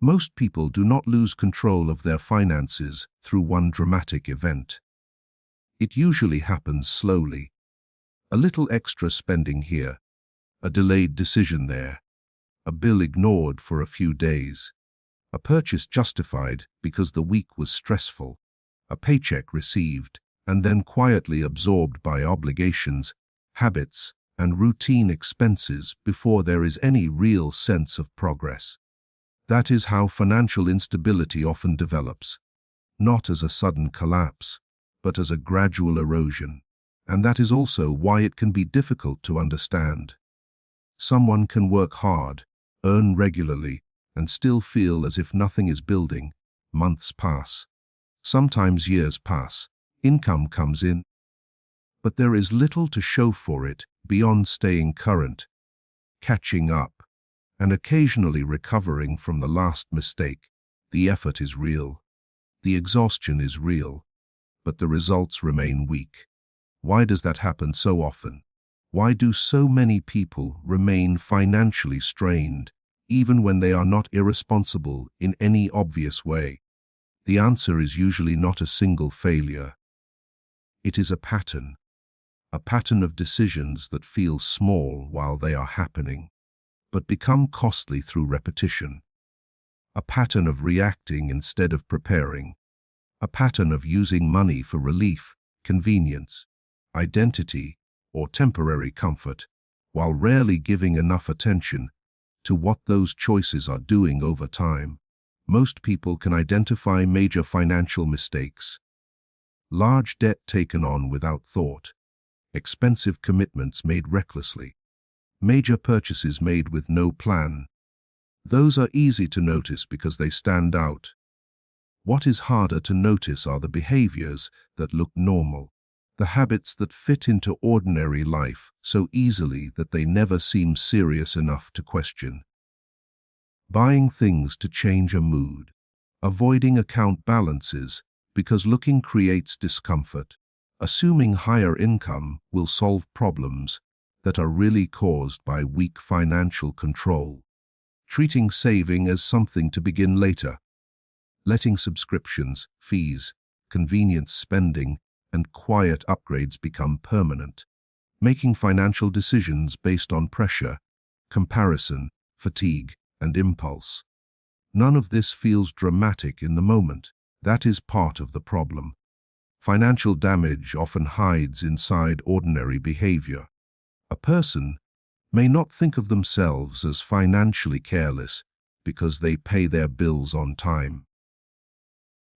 Most people do not lose control of their finances through one dramatic event. It usually happens slowly. A little extra spending here, a delayed decision there, a bill ignored for a few days, a purchase justified because the week was stressful, a paycheck received and then quietly absorbed by obligations, habits, and routine expenses before there is any real sense of progress. That is how financial instability often develops, not as a sudden collapse, but as a gradual erosion. And that is also why it can be difficult to understand. Someone can work hard, earn regularly, and still feel as if nothing is building. Months pass. Sometimes years pass. Income comes in. But there is little to show for it beyond staying current, catching up, and occasionally recovering from the last mistake. The effort is real. The exhaustion is real. But the results remain weak. Why does that happen so often? Why do so many people remain financially strained, even when they are not irresponsible in any obvious way? The answer is usually not a single failure. It is a pattern of decisions that feel small while they are happening, but become costly through repetition. A pattern of reacting instead of preparing. A pattern of using money for relief, convenience, identity, or temporary comfort, while rarely giving enough attention to what those choices are doing over time. Most people can identify major financial mistakes. Large debt taken on without thought, expensive commitments made recklessly, major purchases made with no plan. Those are easy to notice because they stand out. What is harder to notice are the behaviors that look normal, the habits that fit into ordinary life so easily that they never seem serious enough to question. Buying things to change a mood, avoiding account balances because looking creates discomfort, assuming higher income will solve problems that are really caused by weak financial control, treating saving as something to begin later, letting subscriptions, fees, convenience spending, and quiet upgrades become permanent, making financial decisions based on pressure, comparison, fatigue, and impulse. None of this feels dramatic in the moment. That is part of the problem. Financial damage often hides inside ordinary behavior. A person may not think of themselves as financially careless because they pay their bills on time.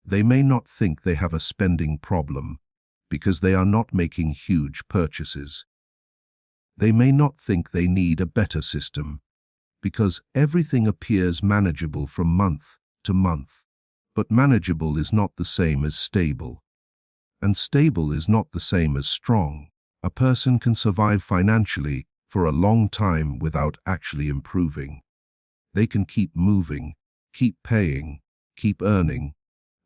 They may not think they have a spending problem because they are not making huge purchases. They may not think they need a better system because everything appears manageable from month to month. But manageable is not the same as stable. And stable is not the same as strong. A person can survive financially for a long time without actually improving. They can keep moving, keep paying, keep earning,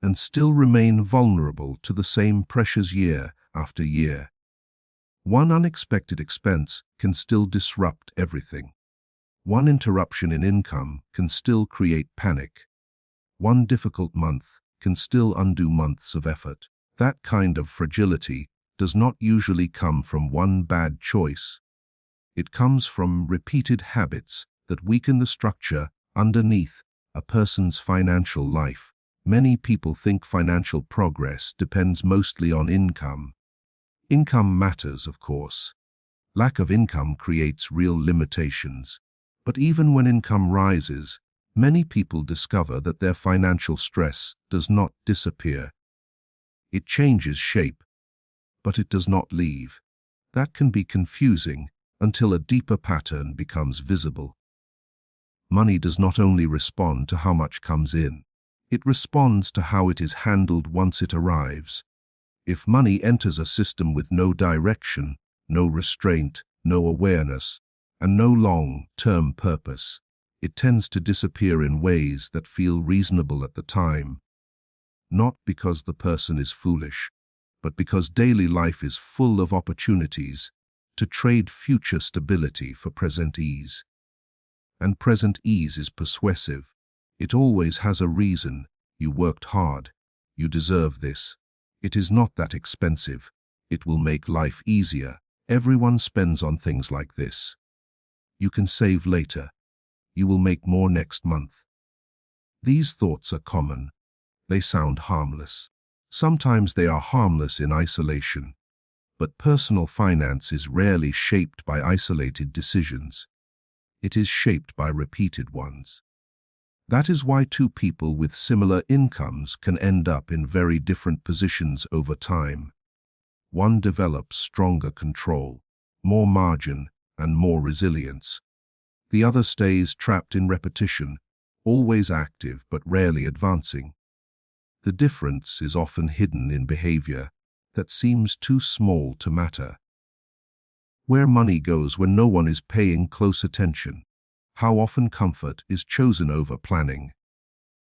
and still remain vulnerable to the same pressures year after year. One unexpected expense can still disrupt everything. One interruption in income can still create panic. One difficult month can still undo months of effort. That kind of fragility does not usually come from one bad choice. It comes from repeated habits that weaken the structure underneath a person's financial life. Many people think financial progress depends mostly on income. Income matters, of course. Lack of income creates real limitations. But even when income rises, many people discover that their financial stress does not disappear. It changes shape, but it does not leave. That can be confusing until a deeper pattern becomes visible. Money does not only respond to how much comes in, it responds to how it is handled once it arrives. If money enters a system with no direction, no restraint, no awareness, and no long-term purpose, it tends to disappear in ways that feel reasonable at the time. Not because the person is foolish, but because daily life is full of opportunities to trade future stability for present ease. And present ease is persuasive. It always has a reason. You worked hard. You deserve this. It is not that expensive. It will make life easier. Everyone spends on things like this. You can save later. You will make more next month. These thoughts are common. They sound harmless. Sometimes they are harmless in isolation. But personal finance is rarely shaped by isolated decisions. It is shaped by repeated ones. That is why two people with similar incomes can end up in very different positions over time. One develops stronger control, more margin, and more resilience. The other stays trapped in repetition, always active but rarely advancing. The difference is often hidden in behavior that seems too small to matter. Where money goes when no one is paying close attention. How often comfort is chosen over planning.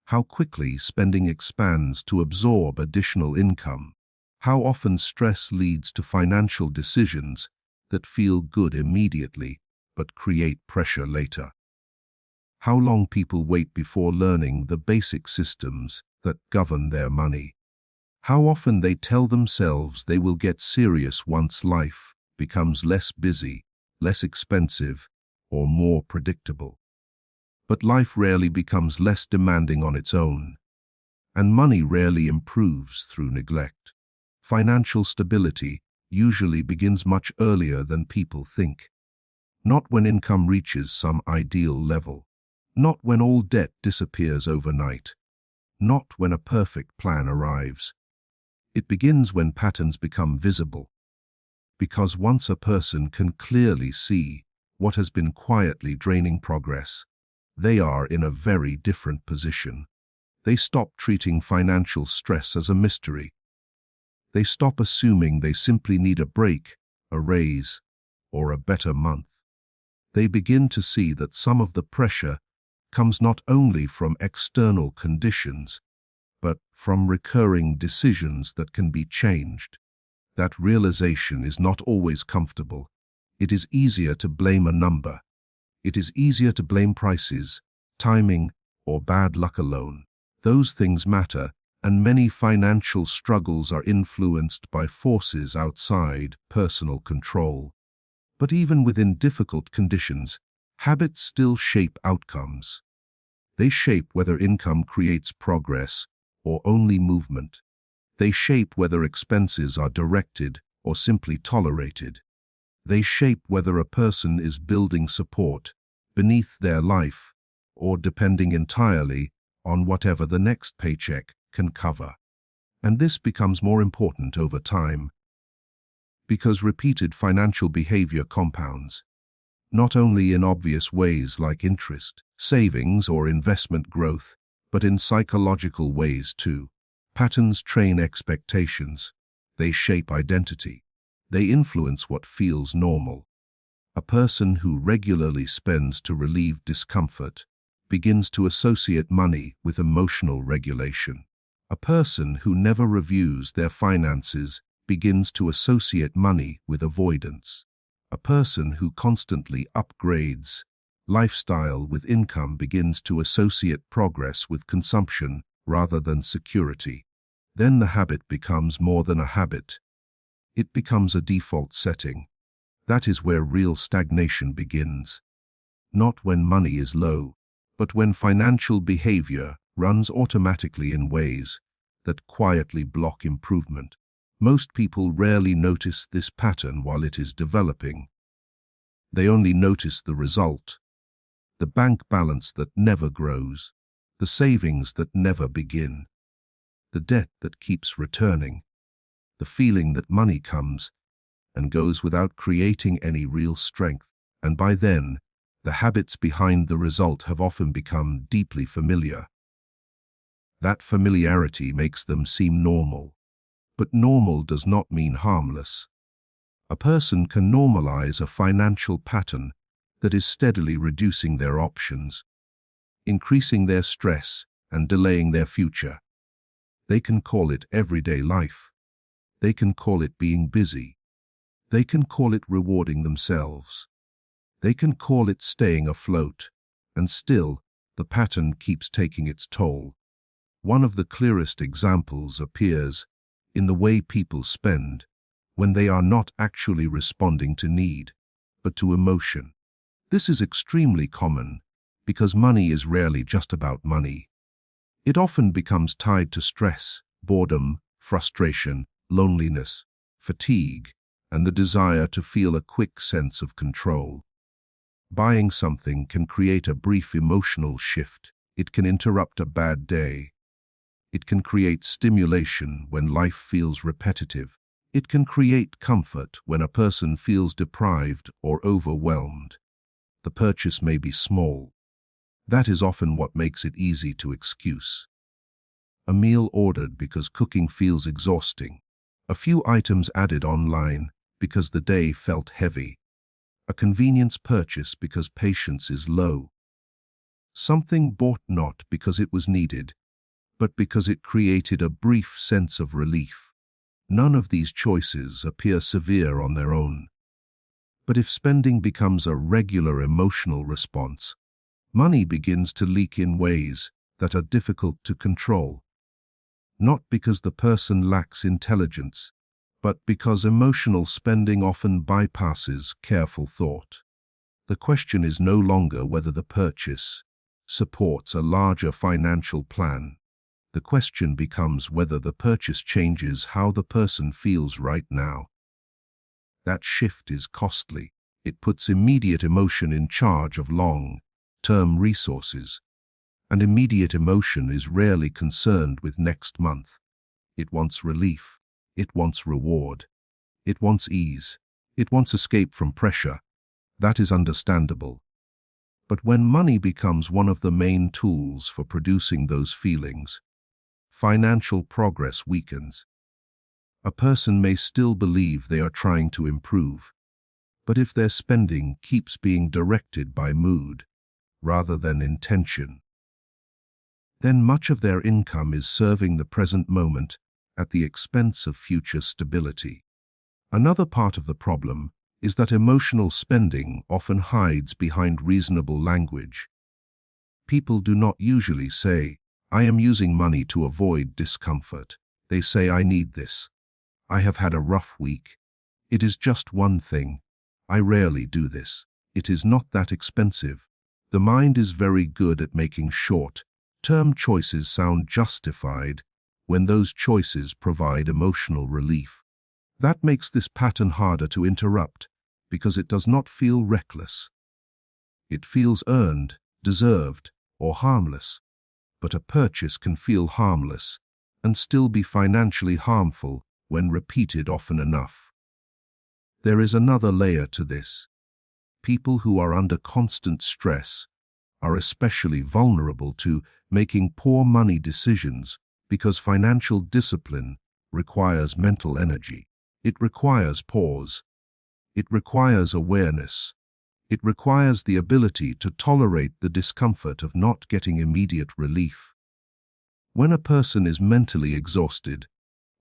How quickly spending expands to absorb additional income. How often stress leads to financial decisions that feel good immediately but create pressure later. How long people wait before learning the basic systems that govern their money. How often they tell themselves they will get serious once life becomes less busy, less expensive, or more predictable. But life rarely becomes less demanding on its own, and money rarely improves through neglect. Financial stability usually begins much earlier than people think. Not when income reaches some ideal level. Not when all debt disappears overnight. Not when a perfect plan arrives. It begins when patterns become visible. Because once a person can clearly see what has been quietly draining progress, they are in a very different position. They stop treating financial stress as a mystery. They stop assuming they simply need a break, a raise, or a better month. They begin to see that some of the pressure comes not only from external conditions, but from recurring decisions that can be changed. That realization is not always comfortable. It is easier to blame a number. It is easier to blame prices, timing, or bad luck alone. Those things matter, and many financial struggles are influenced by forces outside personal control. But even within difficult conditions, habits still shape outcomes. They shape whether income creates progress or only movement. They shape whether expenses are directed or simply tolerated. They shape whether a person is building support beneath their life or depending entirely on whatever the next paycheck can cover. And this becomes more important over time because repeated financial behavior compounds, not only in obvious ways like interest, savings, or investment growth, but in psychological ways too. Patterns train expectations. They shape identity. They influence what feels normal. A person who regularly spends to relieve discomfort begins to associate money with emotional regulation. A person who never reviews their finances begins to associate money with avoidance. A person who constantly upgrades lifestyle with income begins to associate progress with consumption rather than security. Then the habit becomes more than a habit. It becomes a default setting. That is where real stagnation begins. Not when money is low, but when financial behavior runs automatically in ways that quietly block improvement. Most people rarely notice this pattern while it is developing. They only notice the result. The bank balance that never grows, the savings that never begin, the debt that keeps returning, the feeling that money comes and goes without creating any real strength. And by then, the habits behind the result have often become deeply familiar. That familiarity makes them seem normal. But normal does not mean harmless. A person can normalize a financial pattern that is steadily reducing their options, increasing their stress, and delaying their future. They can call it everyday life. They can call it being busy. They can call it rewarding themselves. They can call it staying afloat, and still, the pattern keeps taking its toll. One of the clearest examples appears in the way people spend when they are not actually responding to need, but to emotion. This is extremely common because money is rarely just about money. It often becomes tied to stress, boredom, frustration, loneliness, fatigue, and the desire to feel a quick sense of control. Buying something can create a brief emotional shift. It can interrupt a bad day. It can create stimulation when life feels repetitive. It can create comfort when a person feels deprived or overwhelmed. The purchase may be small. That is often what makes it easy to excuse. A meal ordered because cooking feels exhausting. A few items added online because the day felt heavy. A convenience purchase because patience is low. Something bought not because it was needed, but because it created a brief sense of relief. None of these choices appear severe on their own. But if spending becomes a regular emotional response, money begins to leak in ways that are difficult to control. Not because the person lacks intelligence, but because emotional spending often bypasses careful thought. The question is no longer whether the purchase supports a larger financial plan. The question becomes whether the purchase changes how the person feels right now. That shift is costly. It puts immediate emotion in charge of long-term resources. And immediate emotion is rarely concerned with next month. It wants relief. It wants reward. It wants ease. It wants escape from pressure. That is understandable. But when money becomes one of the main tools for producing those feelings, financial progress weakens. A person may still believe they are trying to improve, but if their spending keeps being directed by mood rather than intention, then much of their income is serving the present moment at the expense of future stability. Another part of the problem is that emotional spending often hides behind reasonable language. People do not usually say, "I am using money to avoid discomfort." They say, "I need this. I have had a rough week. It is just one thing. I rarely do this. It is not that expensive." The mind is very good at making short-term choices sound justified when those choices provide emotional relief. That makes this pattern harder to interrupt because it does not feel reckless. It feels earned, deserved, or harmless. But a purchase can feel harmless and still be financially harmful when repeated often enough. There is another layer to this. People who are under constant stress are especially vulnerable to making poor money decisions because financial discipline requires mental energy. It requires pause. It requires awareness. It requires the ability to tolerate the discomfort of not getting immediate relief. When a person is mentally exhausted,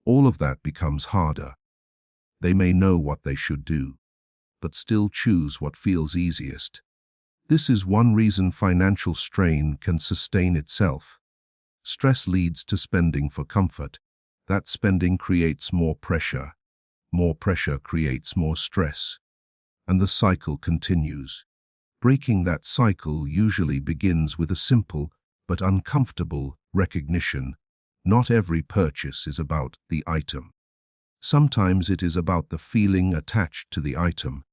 all of that becomes harder. They may know what they should do, but still choose what feels easiest. This is one reason financial strain can sustain itself. Stress leads to spending for comfort. That spending creates more pressure. More pressure creates more stress. And the cycle continues. Breaking that cycle usually begins with a simple but uncomfortable recognition. Not every purchase is about the item. Sometimes it is about the feeling attached to the item.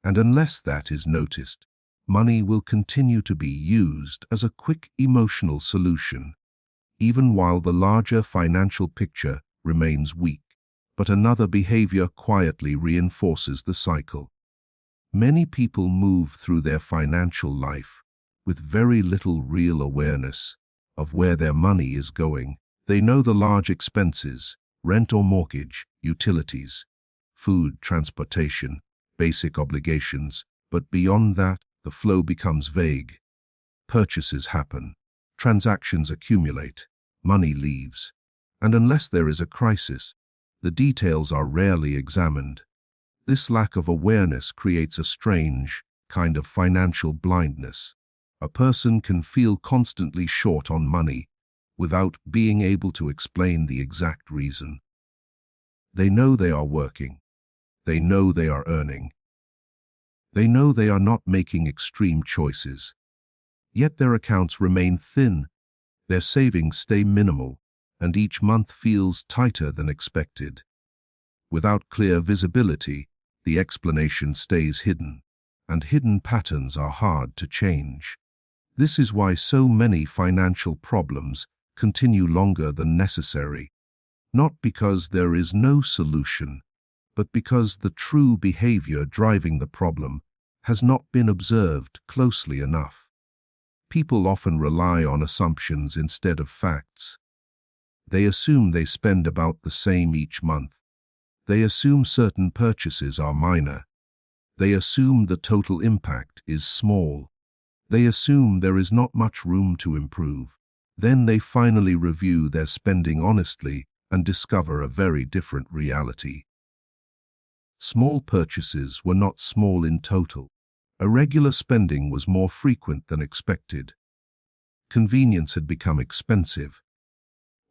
And unless that is noticed, money will continue to be used as a quick emotional solution, even while the larger financial picture remains weak. But another behavior quietly reinforces the cycle. Many people move through their financial life with very little real awareness of where their money is going. They know the large expenses, rent or mortgage, utilities, food, transportation, basic obligations, but beyond that, the flow becomes vague. Purchases happen, transactions accumulate, money leaves, and unless there is a crisis, the details are rarely examined. This lack of awareness creates a strange kind of financial blindness, A person can feel constantly short on money without being able to explain the exact reason. They know they are working. They know they are earning. They know they are not making extreme choices. Yet their accounts remain thin, their savings stay minimal, and each month feels tighter than expected. Without clear visibility, the explanation stays hidden, and hidden patterns are hard to change. This is why so many financial problems continue longer than necessary, not because there is no solution, but because the true behavior driving the problem has not been observed closely enough. People often rely on assumptions instead of facts. They assume they spend about the same each month. They assume certain purchases are minor. They assume the total impact is small. They assume there is not much room to improve. Then they finally review their spending honestly and discover a very different reality. Small purchases were not small in total. Irregular spending was more frequent than expected. Convenience had become expensive.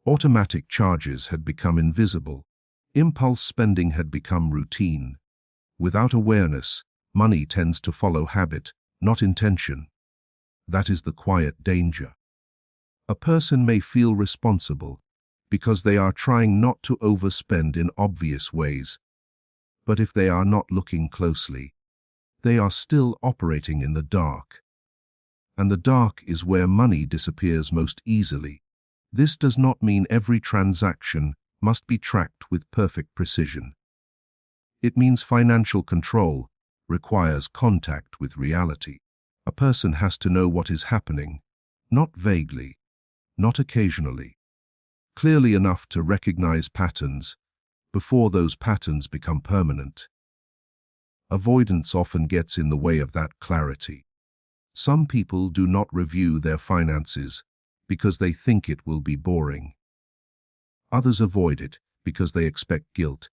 Automatic charges had become invisible. Impulse spending had become routine. Without awareness, money tends to follow habit, not intention. That is the quiet danger. A person may feel responsible because they are trying not to overspend in obvious ways. But if they are not looking closely, they are still operating in the dark. And the dark is where money disappears most easily. This does not mean every transaction must be tracked with perfect precision. It means financial control requires contact with reality. A person has to know what is happening, not vaguely, not occasionally, clearly enough to recognize patterns before those patterns become permanent. Avoidance often gets in the way of that clarity. Some people do not review their finances because they think it will be boring. Others avoid it because they expect guilt.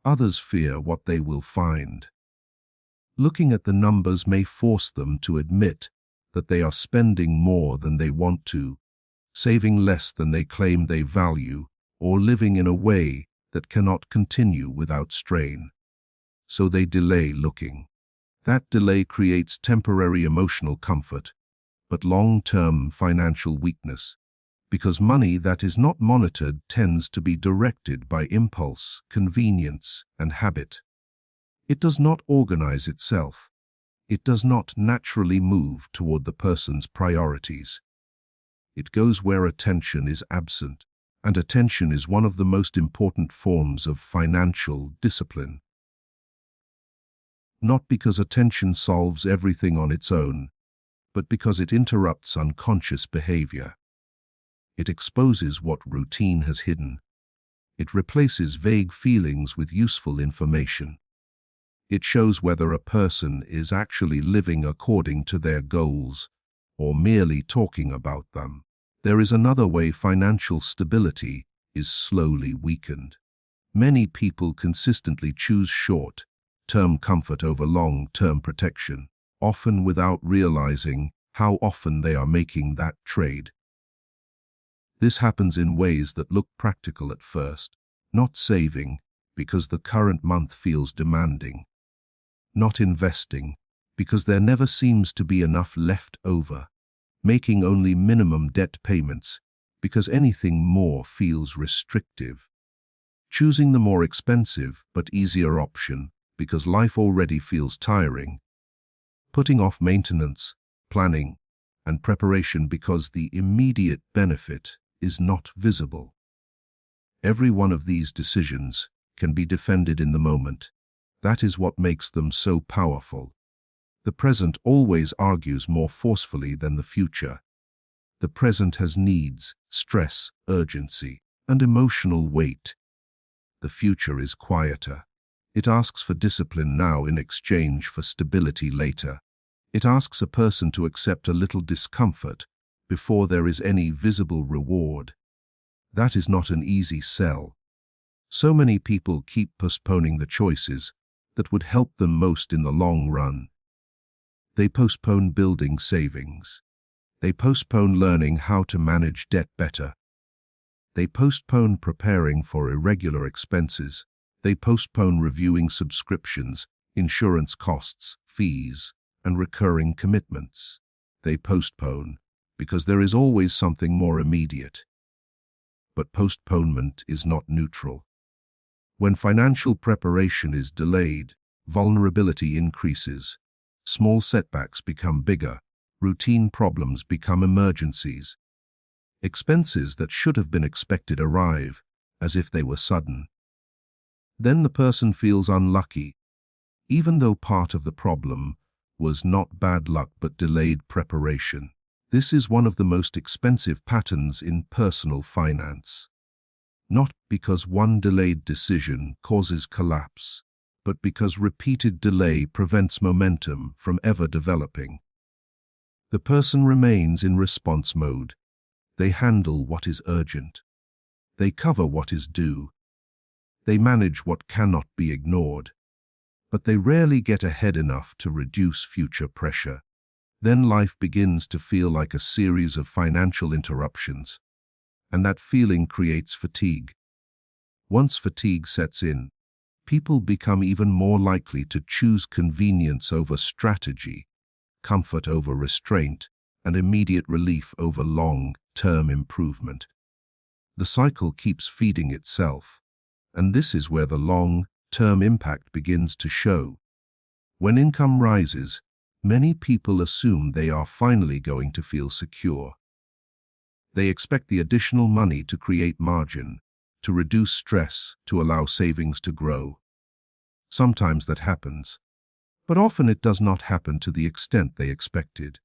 Others fear what they will find. Looking at the numbers may force them to admit that they are spending more than they want to, saving less than they claim they value, or living in a way that cannot continue without strain. So they delay looking. That delay creates temporary emotional comfort, but long-term financial weakness, because money that is not monitored tends to be directed by impulse, convenience, and habit. It does not organize itself. It does not naturally move toward the person's priorities. It goes where attention is absent, and attention is one of the most important forms of financial discipline. Not because attention solves everything on its own, but because it interrupts unconscious behavior. It exposes what routine has hidden. It replaces vague feelings with useful information. It shows whether a person is actually living according to their goals or merely talking about them. There is another way financial stability is slowly weakened. Many people consistently choose short-term comfort over long-term protection, often without realizing how often they are making that trade. This happens in ways that look practical at first, not saving because the current month feels demanding, not investing because there never seems to be enough left over, making only minimum debt payments because anything more feels restrictive, choosing the more expensive but easier option because life already feels tiring, putting off maintenance, planning, and preparation because the immediate benefit is not visible. Every one of these decisions can be defended in the moment. That is what makes them so powerful. The present always argues more forcefully than the future. The present has needs, stress, urgency, and emotional weight. The future is quieter. It asks for discipline now in exchange for stability later. It asks a person to accept a little discomfort before there is any visible reward. That is not an easy sell. So many people keep postponing the choices that would help them most in the long run. They postpone building savings. They postpone learning how to manage debt better. They postpone preparing for irregular expenses. They postpone reviewing subscriptions, insurance costs, fees, and recurring commitments. They postpone because there is always something more immediate. But postponement is not neutral. When financial preparation is delayed, vulnerability increases. Small setbacks become bigger. Routine problems become emergencies. Expenses that should have been expected arrive, as if they were sudden. Then the person feels unlucky, even though part of the problem was not bad luck but delayed preparation. This is one of the most expensive patterns in personal finance. Not because one delayed decision causes collapse, but because repeated delay prevents momentum from ever developing. The person remains in response mode. They handle what is urgent. They cover what is due. They manage what cannot be ignored. But they rarely get ahead enough to reduce future pressure. Then life begins to feel like a series of financial interruptions, and that feeling creates fatigue. Once fatigue sets in, people become even more likely to choose convenience over strategy, comfort over restraint, and immediate relief over long-term improvement. The cycle keeps feeding itself, and this is where the long-term impact begins to show. When income rises, many people assume they are finally going to feel secure. They expect the additional money to create margin, to reduce stress, to allow savings to grow. Sometimes that happens, but often it does not happen to the extent they expected.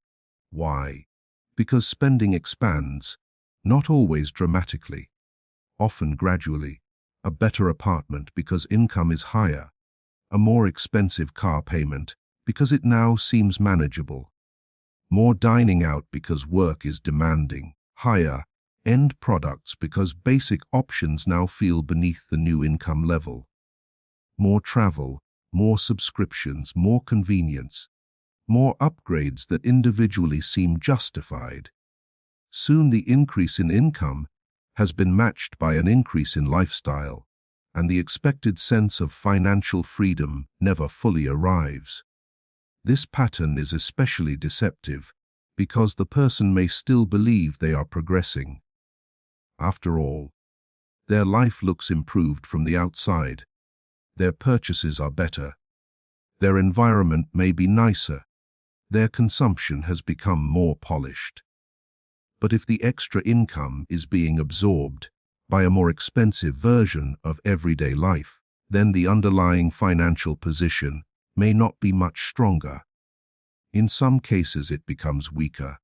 Why? Because spending expands, not always dramatically, often gradually. A better apartment because income is higher, a more expensive car payment because it now seems manageable, more dining out because work is demanding, higher end products because basic options now feel beneath the new income level, more travel, more subscriptions, more convenience, more upgrades that individually seem justified. Soon the increase in income has been matched by an increase in lifestyle, and the expected sense of financial freedom never fully arrives. This pattern is especially deceptive because the person may still believe they are progressing. After all, their life looks improved from the outside. Their purchases are better. Their environment may be nicer. Their consumption has become more polished. But if the extra income is being absorbed by a more expensive version of everyday life, then the underlying financial position may not be much stronger. In some cases it becomes weaker.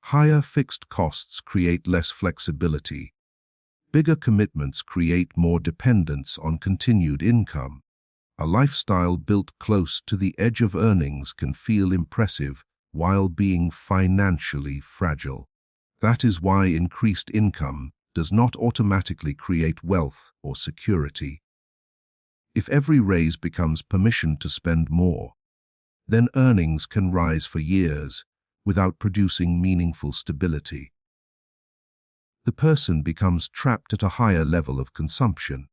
Higher fixed costs create less flexibility. Bigger commitments create more dependence on continued income. A lifestyle built close to the edge of earnings can feel impressive while being financially fragile. That is why increased income does not automatically create wealth or security. If every raise becomes permission to spend more, then earnings can rise for years without producing meaningful stability. The person becomes trapped at a higher level of consumption,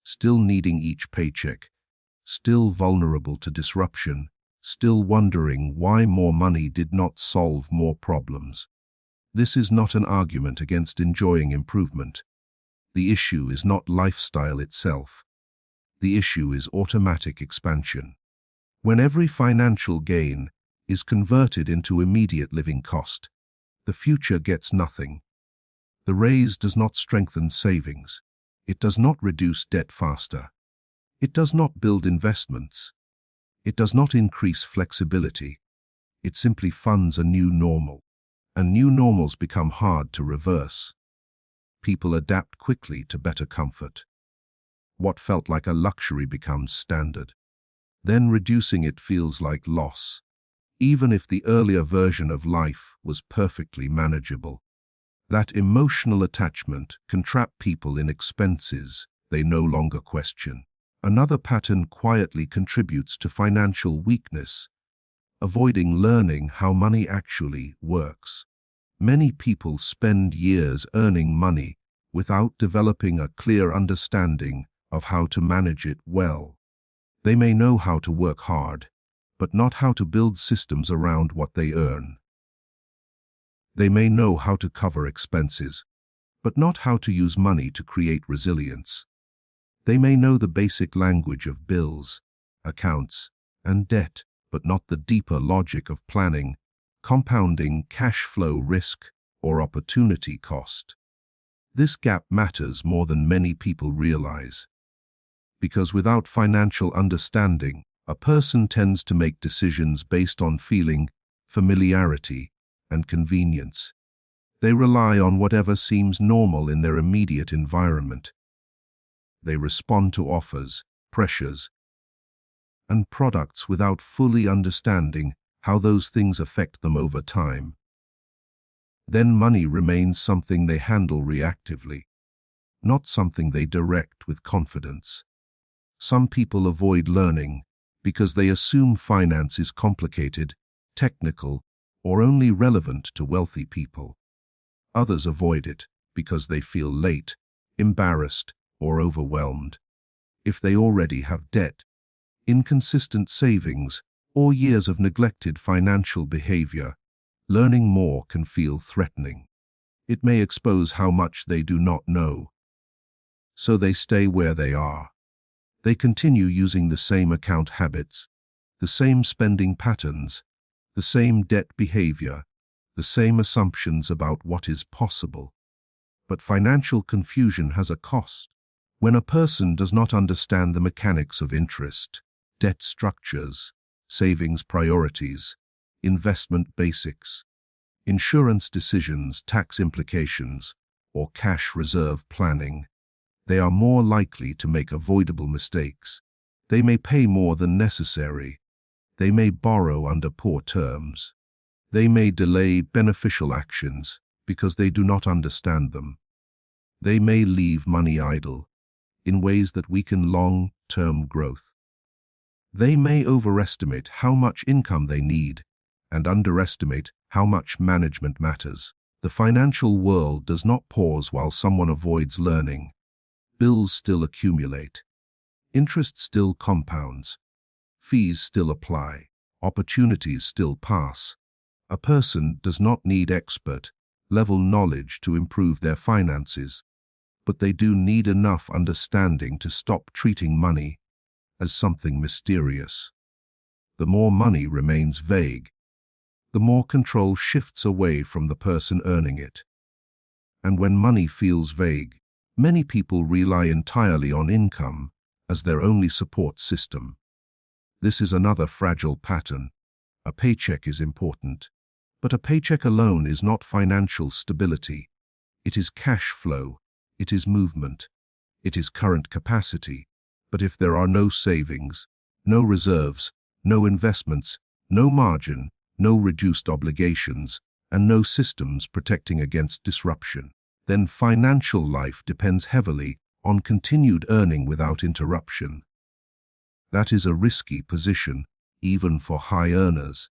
still needing each paycheck, still vulnerable to disruption, still wondering why more money did not solve more problems. This is not an argument against enjoying improvement. The issue is not lifestyle itself. The issue is automatic expansion. When every financial gain is converted into immediate living cost, the future gets nothing. The raise does not strengthen savings. It does not reduce debt faster. It does not build investments. It does not increase flexibility. It simply funds a new normal. And new normals become hard to reverse. People adapt quickly to better comfort. What felt like a luxury becomes standard. Then reducing it feels like loss, even if the earlier version of life was perfectly manageable. That emotional attachment can trap people in expenses they no longer question. Another pattern quietly contributes to financial weakness: avoiding learning how money actually works. Many people spend years earning money without developing a clear understanding of how to manage it well. They may know how to work hard, but not how to build systems around what they earn. They may know how to cover expenses, but not how to use money to create resilience. They may know the basic language of bills, accounts, and debt, but not the deeper logic of planning, compounding, cash flow risk, or opportunity cost. This gap matters more than many people realize. Because without financial understanding, a person tends to make decisions based on feeling, familiarity, and convenience. They rely on whatever seems normal in their immediate environment. They respond to offers, pressures, and products without fully understanding how those things affect them over time. Then money remains something they handle reactively, not something they direct with confidence. Some people avoid learning because they assume finance is complicated, technical, or only relevant to wealthy people. Others avoid it because they feel late, embarrassed, or overwhelmed. If they already have debt, inconsistent savings, or years of neglected financial behavior, learning more can feel threatening. It may expose how much they do not know. So they stay where they are. They continue using the same account habits, the same spending patterns, the same debt behavior, the same assumptions about what is possible. But financial confusion has a cost. When a person does not understand the mechanics of interest, debt structures, savings priorities, investment basics, insurance decisions, tax implications, or cash reserve planning, they are more likely to make avoidable mistakes. They may pay more than necessary. They may borrow under poor terms. They may delay beneficial actions because they do not understand them. They may leave money idle in ways that weaken long-term growth. They may overestimate how much income they need and underestimate how much management matters. The financial world does not pause while someone avoids learning. Bills still accumulate. Interest still compounds. Fees still apply. Opportunities still pass. A person does not need expert-level knowledge to improve their finances, but they do need enough understanding to stop treating money as something mysterious. The more money remains vague, the more control shifts away from the person earning it. And when money feels vague, many people rely entirely on income as their only support system. This is another fragile pattern. A paycheck is important, but a paycheck alone is not financial stability. It is cash flow, it is movement, it is current capacity. But if there are no savings, no reserves, no investments, no margin, no reduced obligations, and no systems protecting against disruption, then financial life depends heavily on continued earning without interruption. That is a risky position, even for high earners.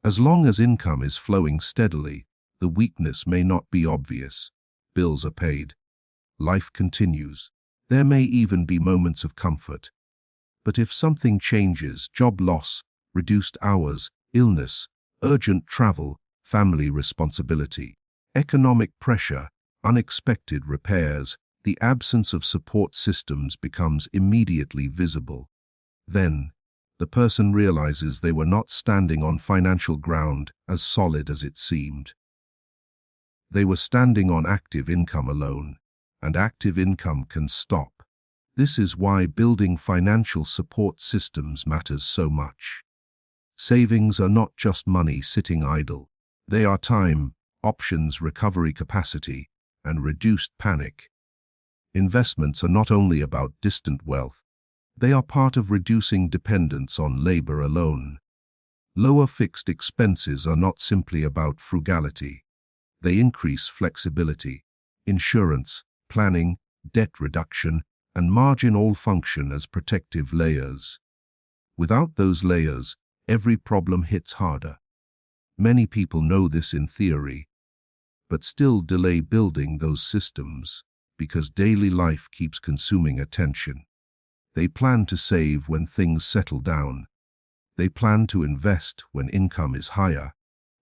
As long as income is flowing steadily, the weakness may not be obvious. Bills are paid. Life continues. There may even be moments of comfort. But if something changes, job loss, reduced hours, illness, urgent travel, family responsibility, economic pressure, unexpected repairs, the absence of support systems becomes immediately visible. Then, the person realizes they were not standing on financial ground as solid as it seemed. They were standing on active income alone, and active income can stop. This is why building financial support systems matters so much. Savings are not just money sitting idle. They are time, options, recovery capacity, and reduced panic. Investments are not only about distant wealth. They are part of reducing dependence on labor alone. Lower fixed expenses are not simply about frugality. They increase flexibility. Insurance, planning, debt reduction, and margin all function as protective layers. Without those layers, every problem hits harder. Many people know this in theory, but still delay building those systems because daily life keeps consuming attention. They plan to save when things settle down. They plan to invest when income is higher.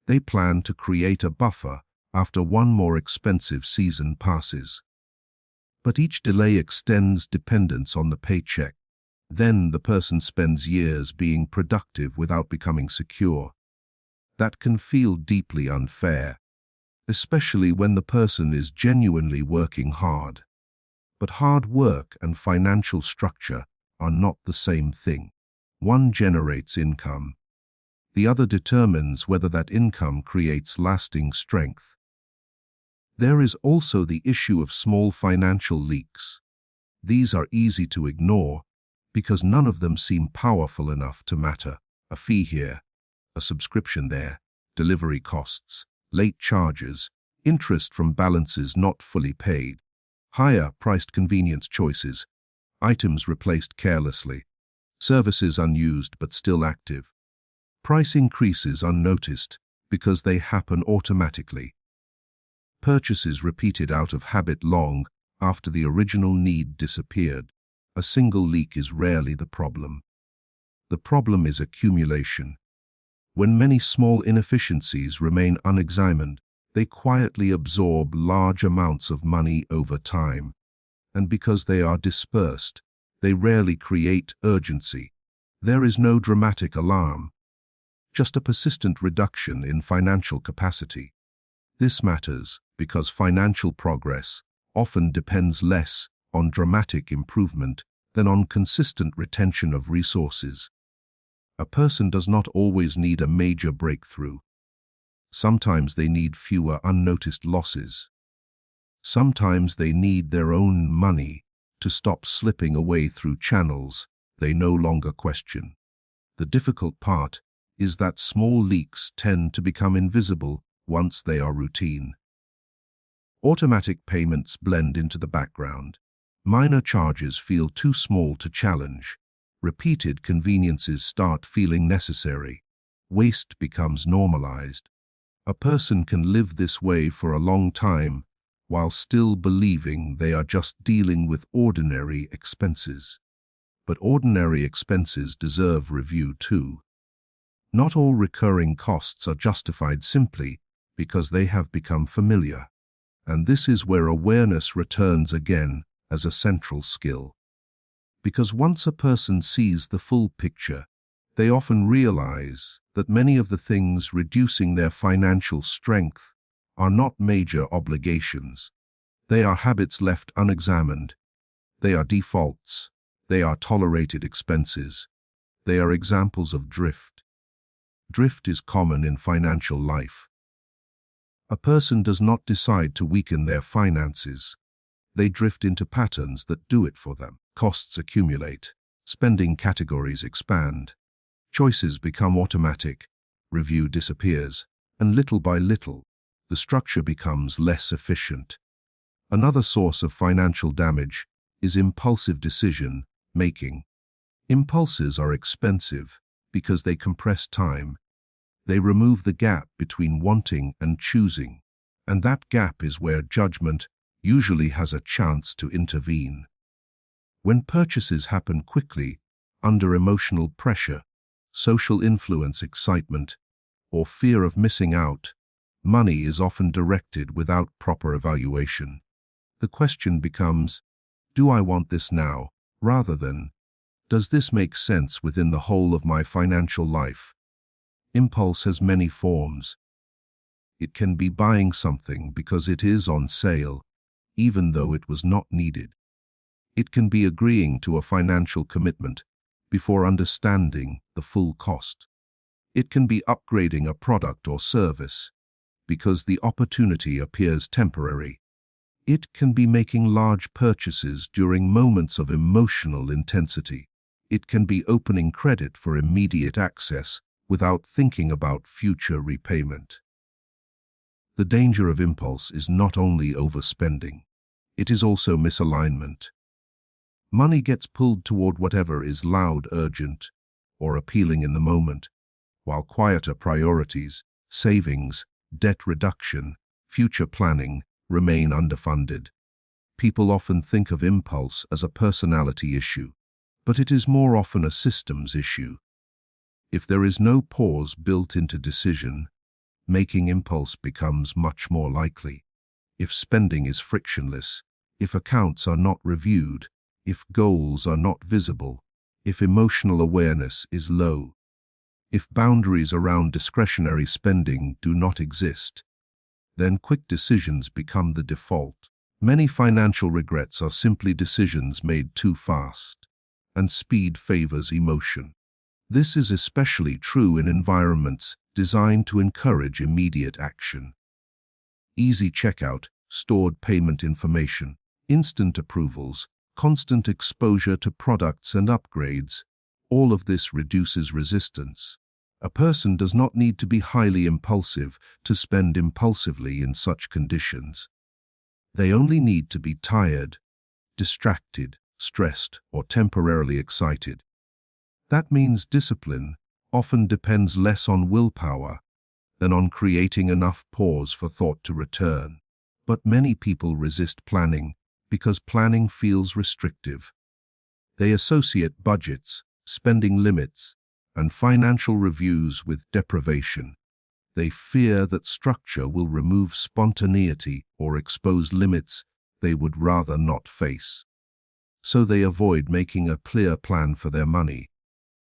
They plan to create a buffer after one more expensive season passes. But each delay extends dependence on the paycheck. Then the person spends years being productive without becoming secure. That can feel deeply unfair, especially when the person is genuinely working hard. But hard work and financial structure are not the same thing. One generates income. The other determines whether that income creates lasting strength. There is also the issue of small financial leaks. These are easy to ignore because none of them seem powerful enough to matter. A fee here, a subscription there, delivery costs, late charges, interest from balances not fully paid, higher-priced convenience choices, items replaced carelessly, services unused but still active, price increases unnoticed because they happen automatically, purchases repeated out of habit long after the original need disappeared. A single leak is rarely the problem. The problem is accumulation. When many small inefficiencies remain unexamined, they quietly absorb large amounts of money over time. And because they are dispersed, they rarely create urgency. There is no dramatic alarm, just a persistent reduction in financial capacity. This matters because financial progress often depends less on dramatic improvement than on consistent retention of resources. A person does not always need a major breakthrough. Sometimes they need fewer unnoticed losses. Sometimes they need their own money to stop slipping away through channels they no longer question. The difficult part is that small leaks tend to become invisible once they are routine. Automatic payments blend into the background. Minor charges feel too small to challenge. Repeated conveniences start feeling necessary. Waste becomes normalized. A person can live this way for a long time while still believing they are just dealing with ordinary expenses. But ordinary expenses deserve review too. Not all recurring costs are justified simply because they have become familiar. And this is where awareness returns again as a central skill. Because once a person sees the full picture, they often realize that many of the things reducing their financial strength are not major obligations. They are habits left unexamined. They are defaults. They are tolerated expenses. They are examples of drift. Drift is common in financial life. A person does not decide to weaken their finances. They drift into patterns that do it for them. Costs accumulate. Spending categories expand. Choices become automatic. Review disappears. And little by little, the structure becomes less efficient. Another source of financial damage is impulsive decision-making. Impulses are expensive because they compress time. They remove the gap between wanting and choosing, and that gap is where judgment usually has a chance to intervene. When purchases happen quickly, under emotional pressure, social influence, excitement, or fear of missing out, money is often directed without proper evaluation. The question becomes, do I want this now, rather than, does this make sense within the whole of my financial life? Impulse has many forms. It can be buying something because it is on sale, even though it was not needed. It can be agreeing to a financial commitment before understanding the full cost. It can be upgrading a product or service because the opportunity appears temporary. It can be making large purchases during moments of emotional intensity. It can be opening credit for immediate access without thinking about future repayment. The danger of impulse is not only overspending, it is also misalignment. Money gets pulled toward whatever is loud, urgent, or appealing in the moment, while quieter priorities, savings, debt reduction, future planning, remain underfunded. People often think of impulse as a personality issue, but it is more often a systems issue. If there is no pause built into decision, making impulse becomes much more likely. If spending is frictionless, if accounts are not reviewed, if goals are not visible, if emotional awareness is low, if boundaries around discretionary spending do not exist, then quick decisions become the default. Many financial regrets are simply decisions made too fast, and speed favors emotion. This is especially true in environments designed to encourage immediate action. Easy checkout, stored payment information, instant approvals, constant exposure to products and upgrades, all of this reduces resistance. A person does not need to be highly impulsive to spend impulsively in such conditions. They only need to be tired, distracted, stressed, or temporarily excited. That means discipline often depends less on willpower than on creating enough pause for thought to return. But many people resist planning because planning feels restrictive. They associate budgets, spending limits, and financial reviews with deprivation. They fear that structure will remove spontaneity or expose limits they would rather not face. So they avoid making a clear plan for their money.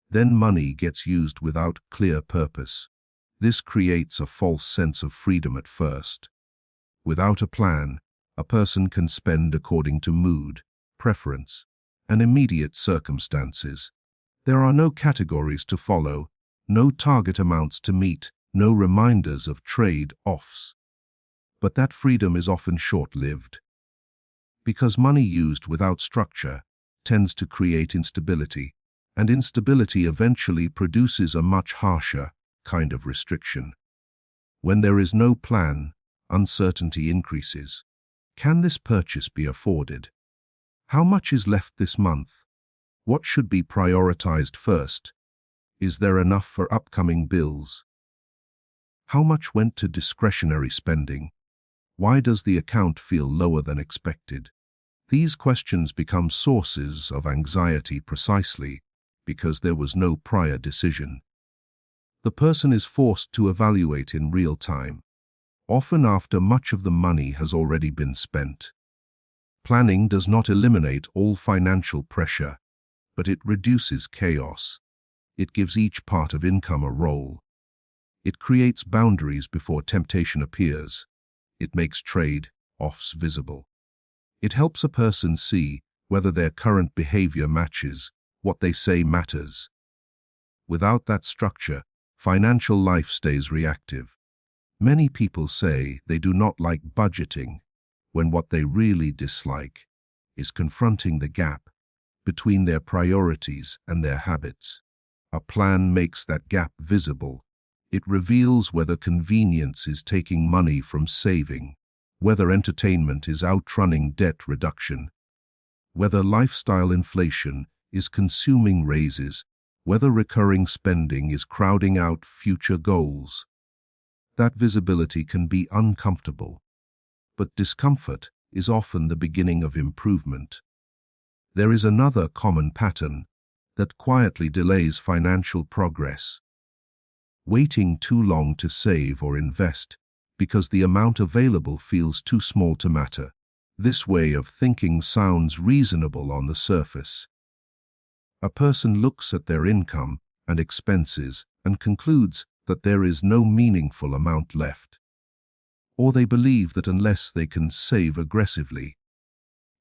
Then money gets used without clear purpose. This creates a false sense of freedom at first. Without a plan, a person can spend according to mood, preference, and immediate circumstances. There are no categories to follow, no target amounts to meet, no reminders of trade-offs. But that freedom is often short-lived. Because money used without structure tends to create instability, and instability eventually produces a much harsher kind of restriction. When there is no plan, uncertainty increases. Can this purchase be afforded? How much is left this month? What should be prioritized first? Is there enough for upcoming bills? How much went to discretionary spending? Why does the account feel lower than expected? These questions become sources of anxiety precisely because there was no prior decision. The person is forced to evaluate in real time, often after much of the money has already been spent. Planning does not eliminate all financial pressure, but it reduces chaos. It gives each part of income a role. It creates boundaries before temptation appears. It makes trade-offs visible. It helps a person see whether their current behavior matches what they say matters. Without that structure, financial life stays reactive. Many people say they do not like budgeting, when what they really dislike is confronting the gap between their priorities and their habits. A plan makes that gap visible. It reveals whether convenience is taking money from saving, whether entertainment is outrunning debt reduction, whether lifestyle inflation is consuming raises, whether recurring spending is crowding out future goals. That visibility can be uncomfortable, but discomfort is often the beginning of improvement. There is another common pattern that quietly delays financial progress. Waiting too long to save or invest because the amount available feels too small to matter. This way of thinking sounds reasonable on the surface. A person looks at their income and expenses and concludes that there is no meaningful amount left. Or they believe that unless they can save aggressively,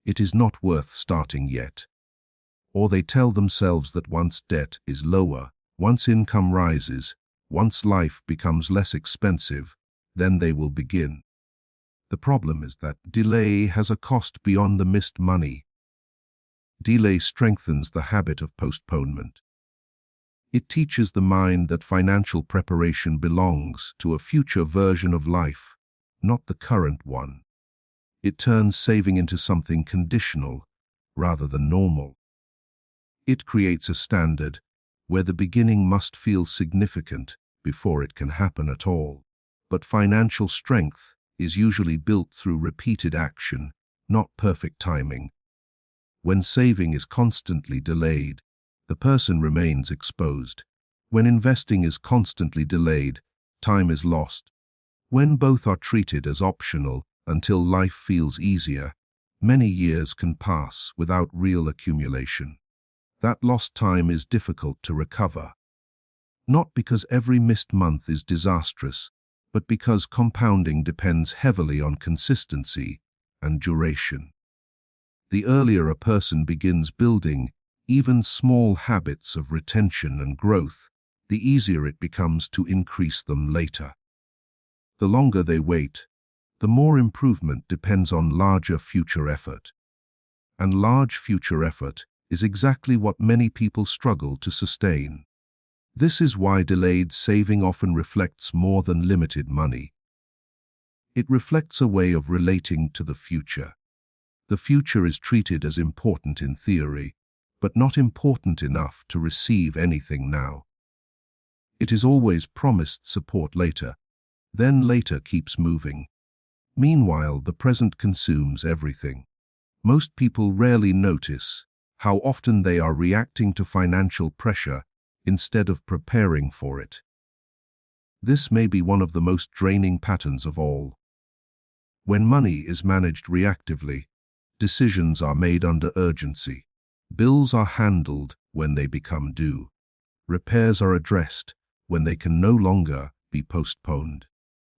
it is not worth starting yet. Or they tell themselves that once debt is lower, once income rises, once life becomes less expensive, then they will begin. The problem is that delay has a cost beyond the missed money. Delay strengthens the habit of postponement. It teaches the mind that financial preparation belongs to a future version of life, not the current one. It turns saving into something conditional rather than normal. It creates a standard where the beginning must feel significant before it can happen at all. But financial strength is usually built through repeated action, not perfect timing. When saving is constantly delayed, the person remains exposed. When investing is constantly delayed, time is lost. When both are treated as optional until life feels easier, many years can pass without real accumulation. That lost time is difficult to recover. Not because every missed month is disastrous, but because compounding depends heavily on consistency and duration. The earlier a person begins building even small habits of retention and growth, the easier it becomes to increase them later. The longer they wait, the more improvement depends on larger future effort. And large future effort is exactly what many people struggle to sustain. This is why delayed saving often reflects more than limited money. It reflects a way of relating to the future. The future is treated as important in theory, but not important enough to receive anything now. It is always promised support later, then later keeps moving. Meanwhile, the present consumes everything. Most people rarely notice how often they are reacting to financial pressure instead of preparing for it. This may be one of the most draining patterns of all. When money is managed reactively, decisions are made under urgency. Bills are handled when they become due. Repairs are addressed when they can no longer be postponed.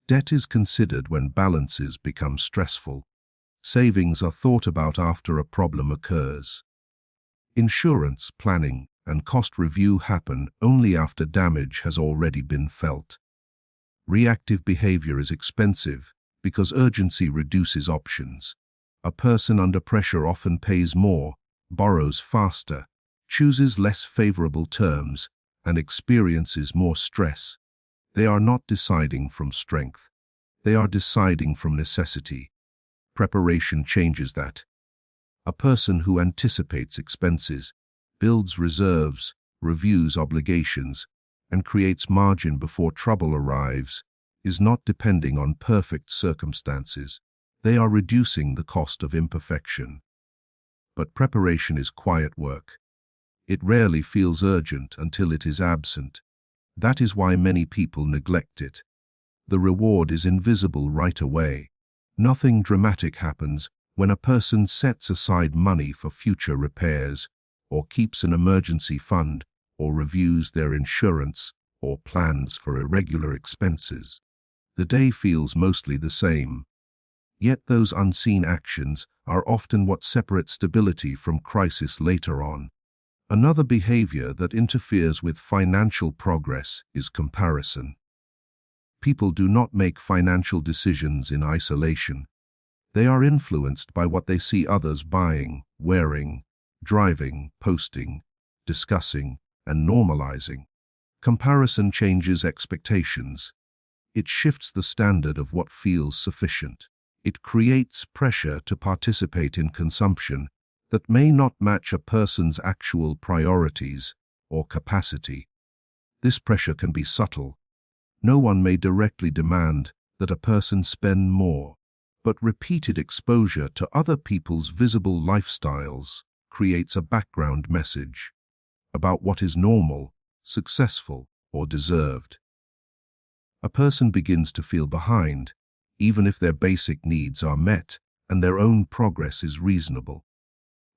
Debt is considered when balances become stressful. Savings are thought about after a problem occurs. Insurance planning and cost review happen only after damage has already been felt. Reactive behavior is expensive because urgency reduces options. A person under pressure often pays more, borrows faster, chooses less favorable terms, and experiences more stress. They are not deciding from strength. They are deciding from necessity. Preparation changes that. A person who anticipates expenses, builds reserves, reviews obligations, and creates margin before trouble arrives, is not depending on perfect circumstances. They are reducing the cost of imperfection. But preparation is quiet work. It rarely feels urgent until it is absent. That is why many people neglect it. The reward is invisible right away. Nothing dramatic happens when a person sets aside money for future repairs, or keeps an emergency fund, or reviews their insurance, or plans for irregular expenses. The day feels mostly the same. Yet those unseen actions are often what separate stability from crisis later on. Another behavior that interferes with financial progress is comparison. People do not make financial decisions in isolation. They are influenced by what they see others buying, wearing, driving, posting, discussing, and normalizing. Comparison changes expectations. It shifts the standard of what feels sufficient. It creates pressure to participate in consumption that may not match a person's actual priorities or capacity. This pressure can be subtle. No one may directly demand that a person spend more, but repeated exposure to other people's visible lifestyles creates a background message about what is normal, successful, or deserved. A person begins to feel behind, even if their basic needs are met and their own progress is reasonable.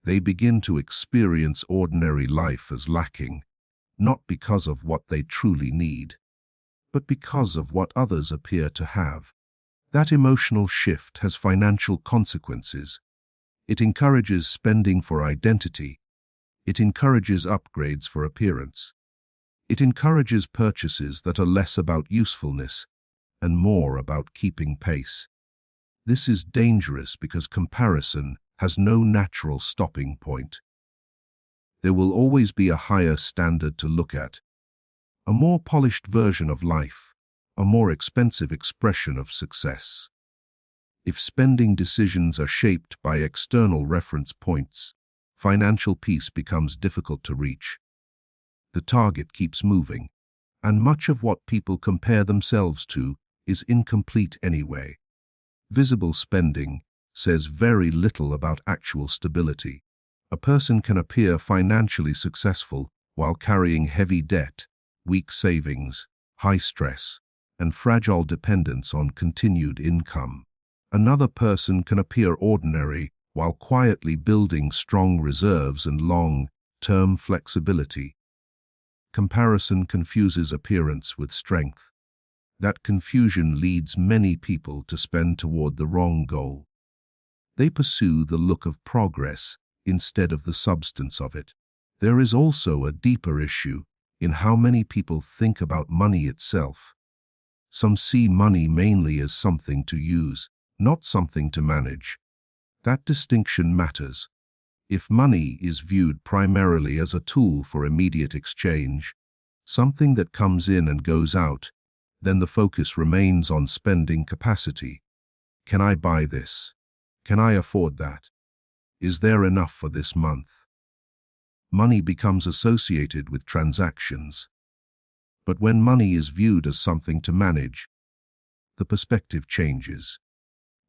They begin to experience ordinary life as lacking, not because of what they truly need, but because of what others appear to have. That emotional shift has financial consequences. It encourages spending for identity. It encourages upgrades for appearance. It encourages purchases that are less about usefulness and more about keeping pace. This is dangerous because comparison has no natural stopping point. There will always be a higher standard to look at, a more polished version of life, a more expensive expression of success. If spending decisions are shaped by external reference points, financial peace becomes difficult to reach. The target keeps moving, and much of what people compare themselves to is incomplete anyway. Visible spending says very little about actual stability. A person can appear financially successful while carrying heavy debt, weak savings, high stress, and fragile dependence on continued income. Another person can appear ordinary while quietly building strong reserves and long-term flexibility. Comparison confuses appearance with strength. That confusion leads many people to spend toward the wrong goal. They pursue the look of progress instead of the substance of it. There is also a deeper issue in how many people think about money itself. Some see money mainly as something to use, not something to manage. That distinction matters. If money is viewed primarily as a tool for immediate exchange, something that comes in and goes out, then the focus remains on spending capacity. Can I buy this? Can I afford that? Is there enough for this month? Money becomes associated with transactions. But when money is viewed as something to manage, the perspective changes.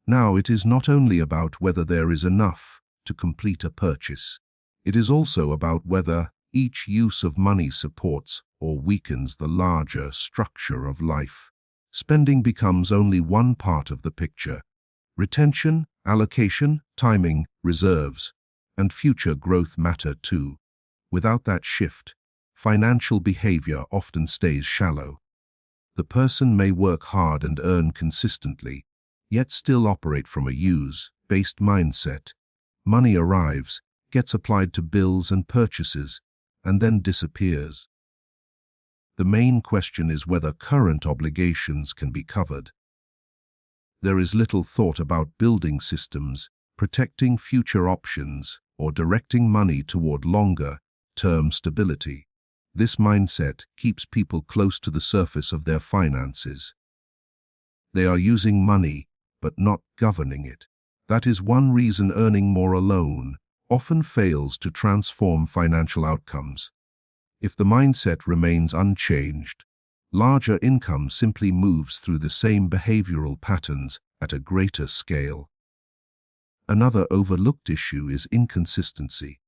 Now it is not only about whether there is enough to complete a purchase. It is also about whether each use of money supports or weakens the larger structure of life. Spending becomes only one part of the picture. Retention, allocation, timing, reserves, and future growth matter too. Without that shift, financial behavior often stays shallow. The person may work hard and earn consistently, yet still operate from a use-based mindset. Money arrives, gets applied to bills and purchases, and then disappears. The main question is whether current obligations can be covered. There is little thought about building systems, protecting future options, or directing money toward longer-term stability. This mindset keeps people close to the surface of their finances. They are using money, but not governing it. That is one reason earning more alone often fails to transform financial outcomes. If the mindset remains unchanged, larger income simply moves through the same behavioral patterns at a greater scale. Another overlooked issue is inconsistency.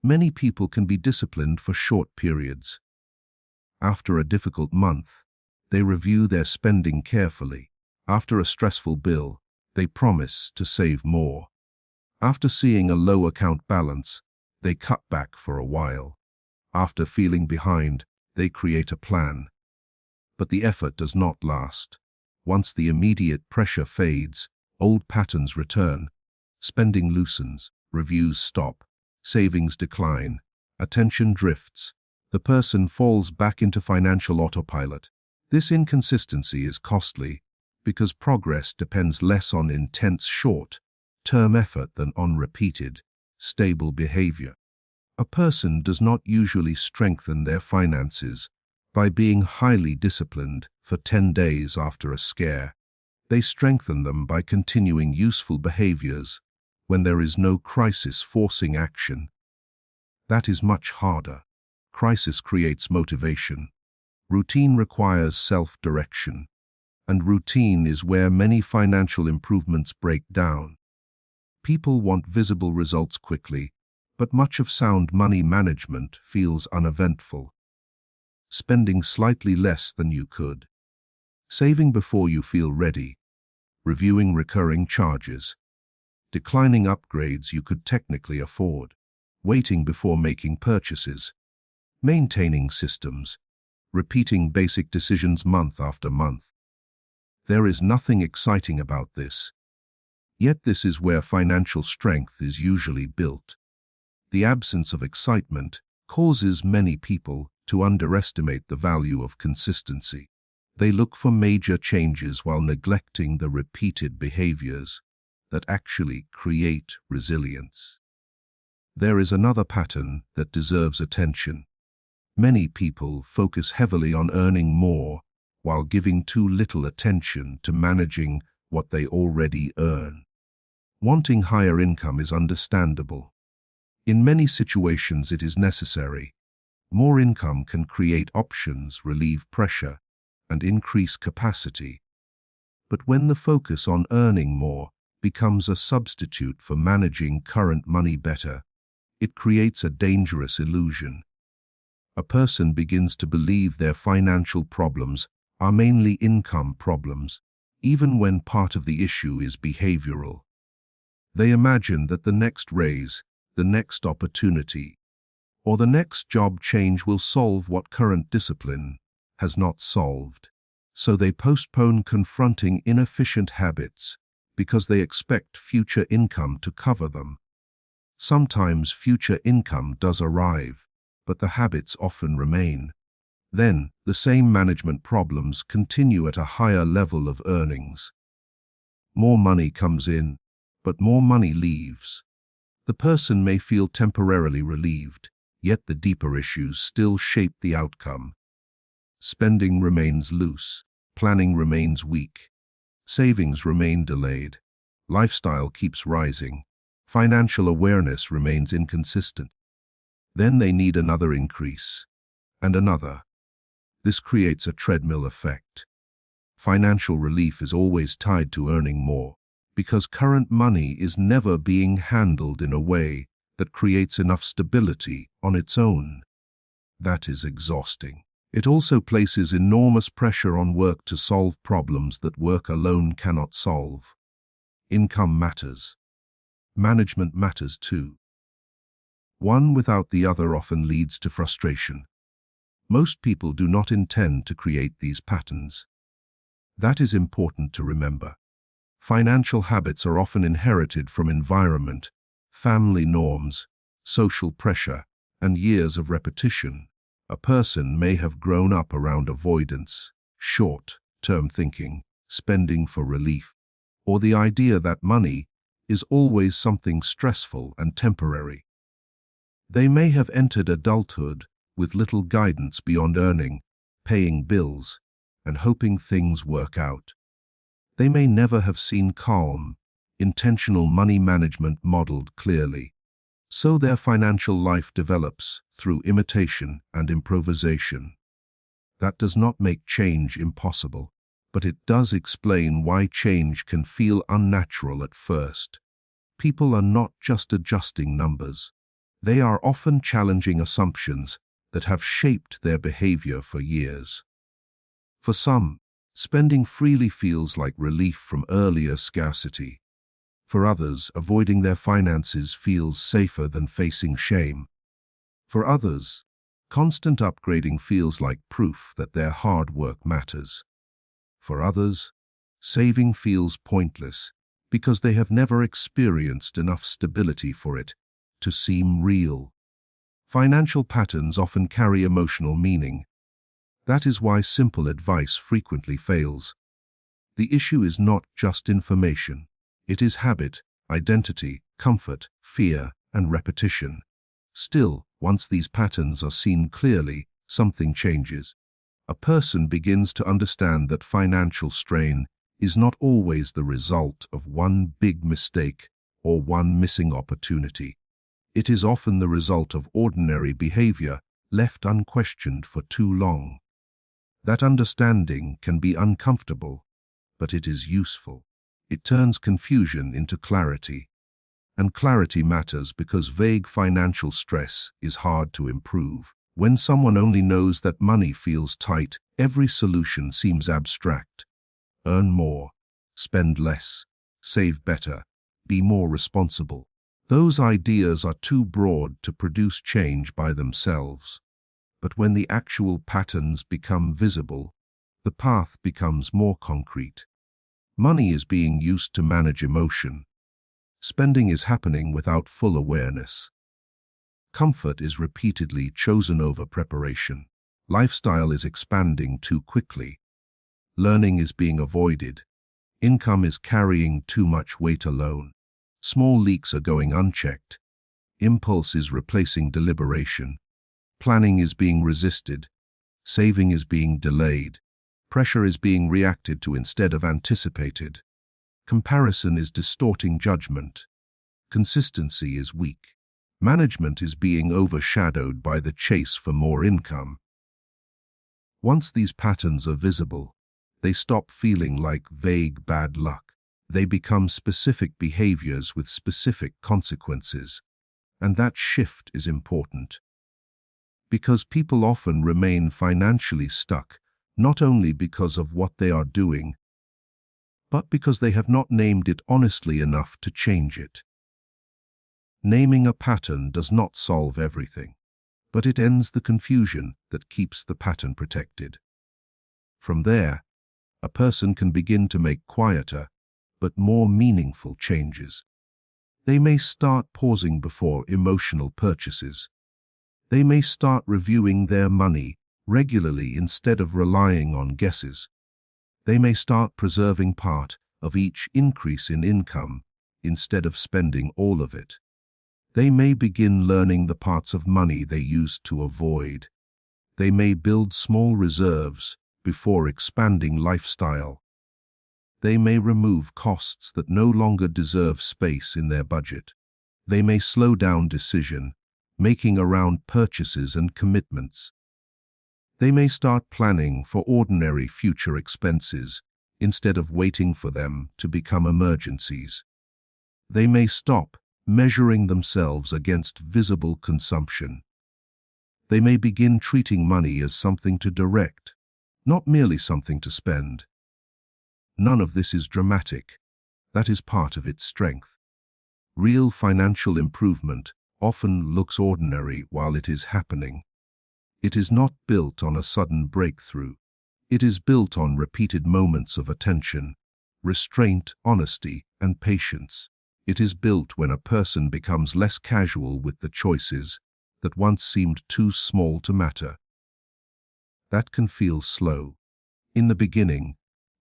Many people can be disciplined for short periods. After a difficult month, they review their spending carefully. After a stressful bill, they promise to save more. After seeing a low account balance, they cut back for a while. After feeling behind, they create a plan. But the effort does not last. Once the immediate pressure fades, old patterns return. Spending loosens, reviews stop, savings decline, attention drifts. The person falls back into financial autopilot. This inconsistency is costly because progress depends less on intense short-term effort than on repeated, stable behavior. A person does not usually strengthen their finances by being highly disciplined for 10 days after a scare. They strengthen them by continuing useful behaviors when there is no crisis forcing action. That is much harder. Crisis creates motivation. Routine requires self-direction. And routine is where many financial improvements break down. People want visible results quickly, but much of sound money management feels uneventful. Spending slightly less than you could. Saving before you feel ready. Reviewing recurring charges. Declining upgrades you could technically afford. Waiting before making purchases. Maintaining systems. Repeating basic decisions month after month. There is nothing exciting about this. Yet this is where financial strength is usually built. The absence of excitement causes many people to underestimate the value of consistency. They look for major changes while neglecting the repeated behaviors that actually create resilience. There is another pattern that deserves attention. Many people focus heavily on earning more while giving too little attention to managing what they already earn. Wanting higher income is understandable. In many situations it is necessary, More income can create options, relieve pressure, and increase capacity. But when the focus on earning more becomes a substitute for managing current money better, it creates a dangerous illusion. A person begins to believe their financial problems are mainly income problems, even when part of the issue is behavioral. They imagine that the next raise, the next opportunity, or the next job change will solve what current discipline has not solved. So they postpone confronting inefficient habits because they expect future income to cover them. Sometimes future income does arrive, but the habits often remain. Then, the same management problems continue at a higher level of earnings. More money comes in, but more money leaves. The person may feel temporarily relieved, yet the deeper issues still shape the outcome. Spending remains loose, planning remains weak, savings remain delayed, lifestyle keeps rising, financial awareness remains inconsistent. Then they need another increase, and another. This creates a treadmill effect. Financial relief is always tied to earning more, because current money is never being handled in a way that creates enough stability on its own. That is exhausting. It also places enormous pressure on work to solve problems that work alone cannot solve. Income matters. Management matters too. One without the other often leads to frustration. Most people do not intend to create these patterns. That is important to remember. Financial habits are often inherited from environment, family norms, social pressure, and years of repetition. A person may have grown up around avoidance, short-term thinking, spending for relief, or the idea that money is always something stressful and temporary. They may have entered adulthood with little guidance beyond earning, paying bills, and hoping things work out. They may never have seen calm, intentional money management modeled clearly. So their financial life develops through imitation and improvisation. That does not make change impossible, but it does explain why change can feel unnatural at first. People are not just adjusting numbers. They are often challenging assumptions that have shaped their behavior for years. For some, spending freely feels like relief from earlier scarcity. For others, avoiding their finances feels safer than facing shame. For others, constant upgrading feels like proof that their hard work matters. For others, saving feels pointless because they have never experienced enough stability for it to seem real. Financial patterns often carry emotional meaning. That is why simple advice frequently fails. The issue is not just information. It is habit, identity, comfort, fear, and repetition. Still, once these patterns are seen clearly, something changes. A person begins to understand that financial strain is not always the result of one big mistake or one missing opportunity. It is often the result of ordinary behavior left unquestioned for too long. That understanding can be uncomfortable, but it is useful. It turns confusion into clarity. And clarity matters because vague financial stress is hard to improve. When someone only knows that money feels tight, every solution seems abstract. Earn more, spend less, save better, be more responsible. Those ideas are too broad to produce change by themselves. But when the actual patterns become visible, the path becomes more concrete. Money is being used to manage emotion. Spending is happening without full awareness. Comfort is repeatedly chosen over preparation. Lifestyle is expanding too quickly. Learning is being avoided. Income is carrying too much weight alone. Small leaks are going unchecked. Impulse is replacing deliberation. Planning is being resisted. Saving is being delayed. Pressure is being reacted to instead of anticipated. Comparison is distorting judgment. Consistency is weak. Management is being overshadowed by the chase for more income. Once these patterns are visible, they stop feeling like vague bad luck. They become specific behaviors with specific consequences, and that shift is important. Because people often remain financially stuck, not only because of what they are doing, but because they have not named it honestly enough to change it. Naming a pattern does not solve everything, but it ends the confusion that keeps the pattern protected. From there, a person can begin to make quieter, but more meaningful changes. They may start pausing before emotional purchases. They may start reviewing their money regularly instead of relying on guesses. They may start preserving part of each increase in income instead of spending all of it. They may begin learning the parts of money they used to avoid. They may build small reserves before expanding lifestyle. They may remove costs that no longer deserve space in their budget. They may slow down decision-making around purchases and commitments. They may start planning for ordinary future expenses instead of waiting for them to become emergencies. They may stop measuring themselves against visible consumption. They may begin treating money as something to direct, not merely something to spend. None of this is dramatic. That is part of its strength. Real financial improvement often looks ordinary while it is happening. It is not built on a sudden breakthrough. It is built on repeated moments of attention, restraint, honesty, and patience. It is built when a person becomes less casual with the choices that once seemed too small to matter. That can feel slow. In the beginning,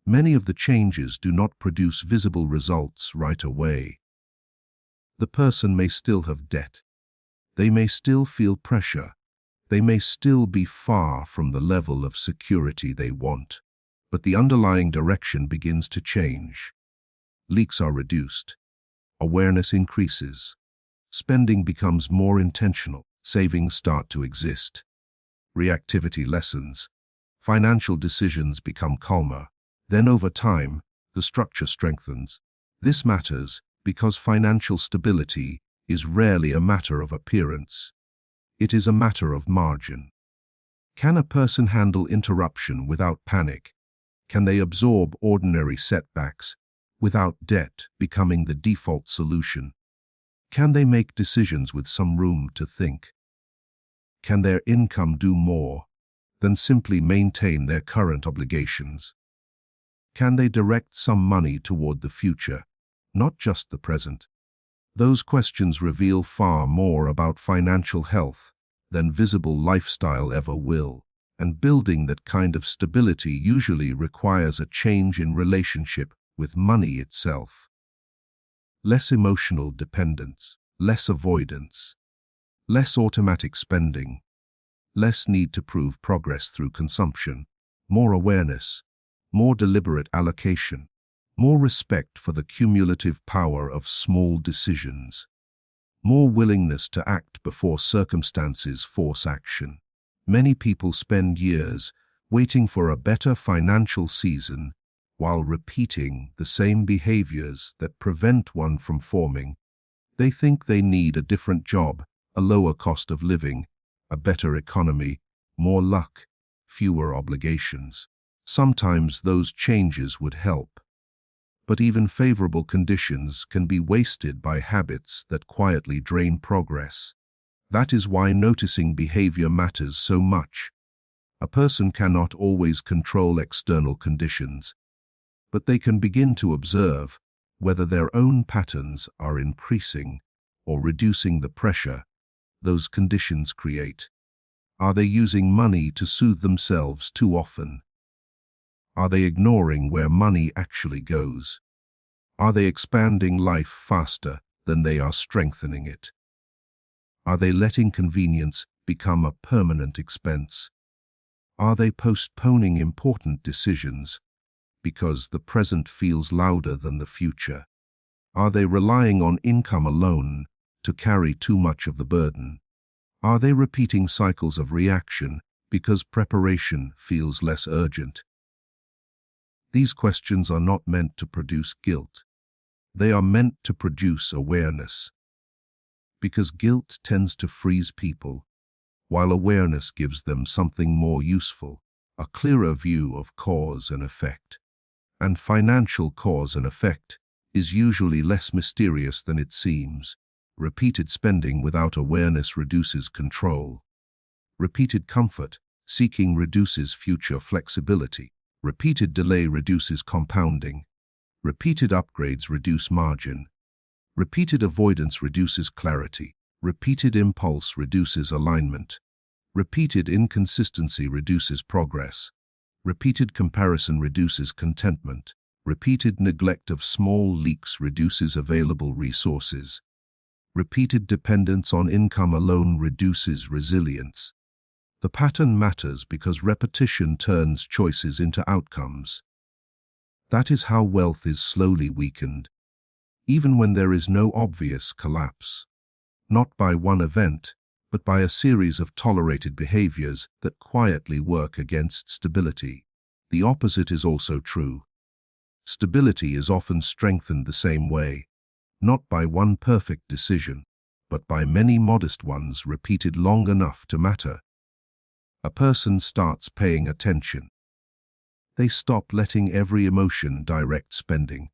many of the changes do not produce visible results right away. The person may still have debt. They may still feel pressure. They may still be far from the level of security they want. But the underlying direction begins to change. Leaks are reduced. Awareness increases. Spending becomes more intentional. Savings start to exist. Reactivity lessens. Financial decisions become calmer. Then over time, the structure strengthens. This matters because financial stability is rarely a matter of appearance. It is a matter of margin. Can a person handle interruption without panic? Can they absorb ordinary setbacks without debt becoming the default solution? Can they make decisions with some room to think? Can their income do more than simply maintain their current obligations? Can they direct some money toward the future, not just the present? Those questions reveal far more about financial health than visible lifestyle ever will, and building that kind of stability usually requires a change in relationship with money itself. Less emotional dependence, less avoidance, less automatic spending, less need to prove progress through consumption, more awareness, more deliberate allocation, more respect for the cumulative power of small decisions, more willingness to act before circumstances force action. Many people spend years waiting for a better financial season while repeating the same behaviors that prevent one from forming. They think they need a different job, a lower cost of living, a better economy, more luck, fewer obligations. Sometimes those changes would help. But even favorable conditions can be wasted by habits that quietly drain progress. That is why noticing behavior matters so much. A person cannot always control external conditions, but they can begin to observe whether their own patterns are increasing or reducing the pressure those conditions create. Are they using money to soothe themselves too often? Are they ignoring where money actually goes? Are they expanding life faster than they are strengthening it? Are they letting convenience become a permanent expense? Are they postponing important decisions because the present feels louder than the future? Are they relying on income alone to carry too much of the burden? Are they repeating cycles of reaction because preparation feels less urgent? These questions are not meant to produce guilt. They are meant to produce awareness. Because guilt tends to freeze people, while awareness gives them something more useful, a clearer view of cause and effect. And financial cause and effect is usually less mysterious than it seems. Repeated spending without awareness reduces control. Repeated comfort seeking reduces future flexibility. Repeated delay reduces compounding. Repeated upgrades reduce margin. Repeated avoidance reduces clarity. Repeated impulse reduces alignment. Repeated inconsistency reduces progress. Repeated comparison reduces contentment. Repeated neglect of small leaks reduces available resources. Repeated dependence on income alone reduces resilience. The pattern matters because repetition turns choices into outcomes. That is how wealth is slowly weakened, even when there is no obvious collapse. Not by one event, but by a series of tolerated behaviors that quietly work against stability. The opposite is also true. Stability is often strengthened the same way, not by one perfect decision, but by many modest ones repeated long enough to matter. A person starts paying attention. They stop letting every emotion direct spending.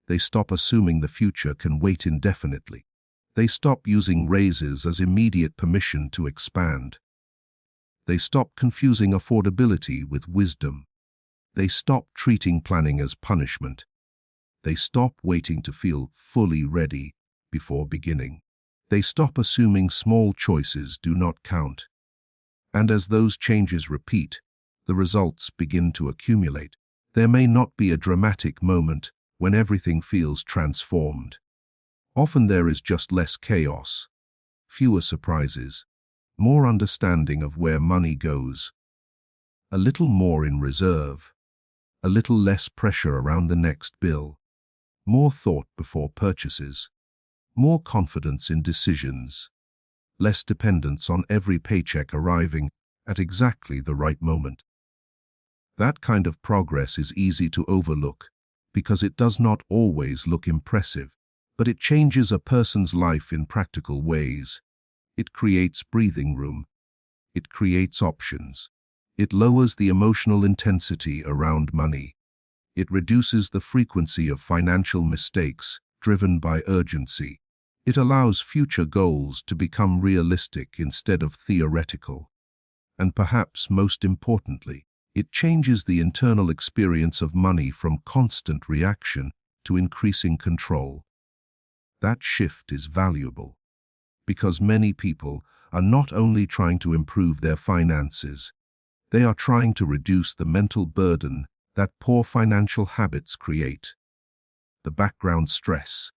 They stop assuming the future can wait indefinitely. They stop using raises as immediate permission to expand. They stop confusing affordability with wisdom. They stop treating planning as punishment. They stop waiting to feel fully ready before beginning. They stop assuming small choices do not count. And as those changes repeat, the results begin to accumulate. There may not be a dramatic moment when everything feels transformed. Often there is just less chaos, fewer surprises, more understanding of where money goes, a little more in reserve, a little less pressure around the next bill, more thought before purchases, more confidence in decisions, less dependence on every paycheck arriving at exactly the right moment. That kind of progress is easy to overlook because it does not always look impressive, but it changes a person's life in practical ways. It creates breathing room. It creates options. It lowers the emotional intensity around money. It reduces the frequency of financial mistakes driven by urgency. It allows future goals to become realistic instead of theoretical. And perhaps most importantly, it changes the internal experience of money from constant reaction to increasing control. That shift is valuable because many people are not only trying to improve their finances, they are trying to reduce the mental burden that poor financial habits create. The background stress,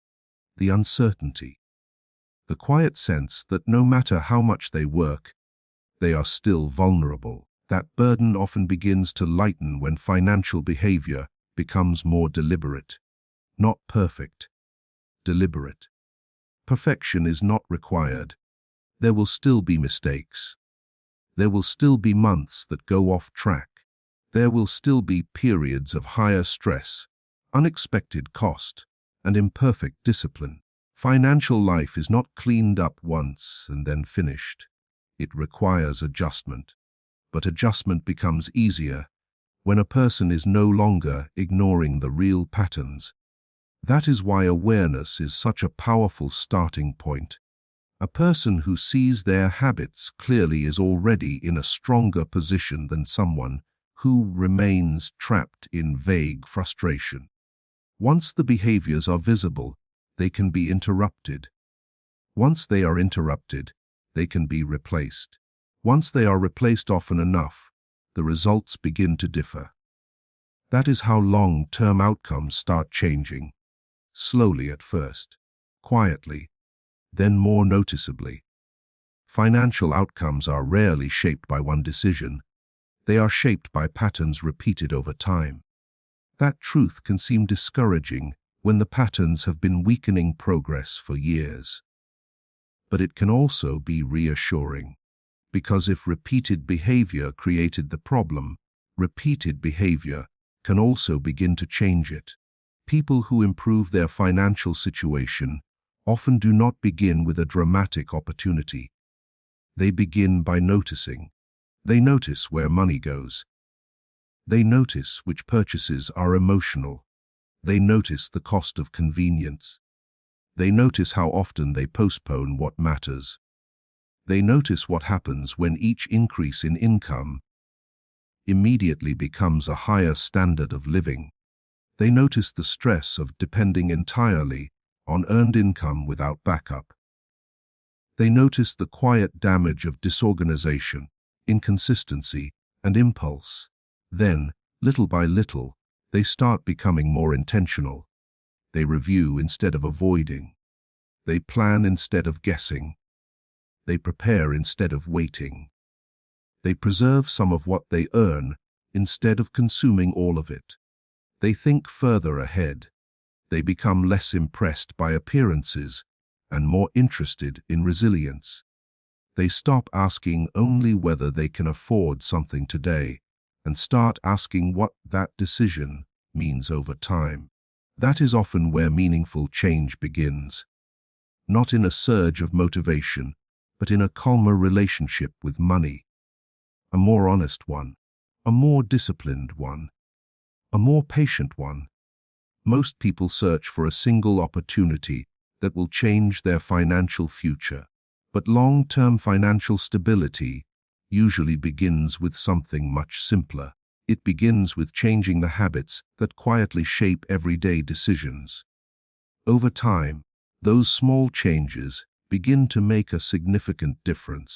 the uncertainty, the quiet sense that no matter how much they work, they are still vulnerable. That burden often begins to lighten when financial behavior becomes more deliberate. Not perfect, deliberate. Perfection is not required. There will still be mistakes. There will still be months that go off track. There will still be periods of higher stress, unexpected cost, and imperfect discipline. Financial life is not cleaned up once and then finished. It requires adjustment. But adjustment becomes easier when a person is no longer ignoring the real patterns. That is why awareness is such a powerful starting point. A person who sees their habits clearly is already in a stronger position than someone who remains trapped in vague frustration. Once the behaviors are visible, they can be interrupted. Once they are interrupted, they can be replaced. Once they are replaced often enough, the results begin to differ. That is how long-term outcomes start changing. Slowly at first, quietly, then more noticeably. Financial outcomes are rarely shaped by one decision. They are shaped by patterns repeated over time. That truth can seem discouraging when the patterns have been weakening progress for years. but it can also be reassuring. Because if repeated behavior created the problem, repeated behavior can also begin to change it. People who improve their financial situation often do not begin with a dramatic opportunity. They begin by noticing. They notice where money goes. They notice which purchases are emotional. They notice the cost of convenience. They notice how often they postpone what matters. They notice what happens when each increase in income immediately becomes a higher standard of living. They notice the stress of depending entirely on earned income without backup. They notice the quiet damage of disorganization, inconsistency, and impulse. Then, little by little, they start becoming more intentional. They review instead of avoiding. They plan instead of guessing. They prepare instead of waiting. They preserve some of what they earn instead of consuming all of it. They think further ahead. They become less impressed by appearances and more interested in resilience. They stop asking only whether they can afford something today and start asking what that decision means over time. That is often where meaningful change begins. Not in a surge of motivation, but in a calmer relationship with money. A more honest one, a more disciplined one, a more patient one. Most people search for a single opportunity that will change their financial future, but long-term financial stability usually begins with something much simpler. It begins with changing the habits that quietly shape everyday decisions. Over time, those small changes begin to make a significant difference.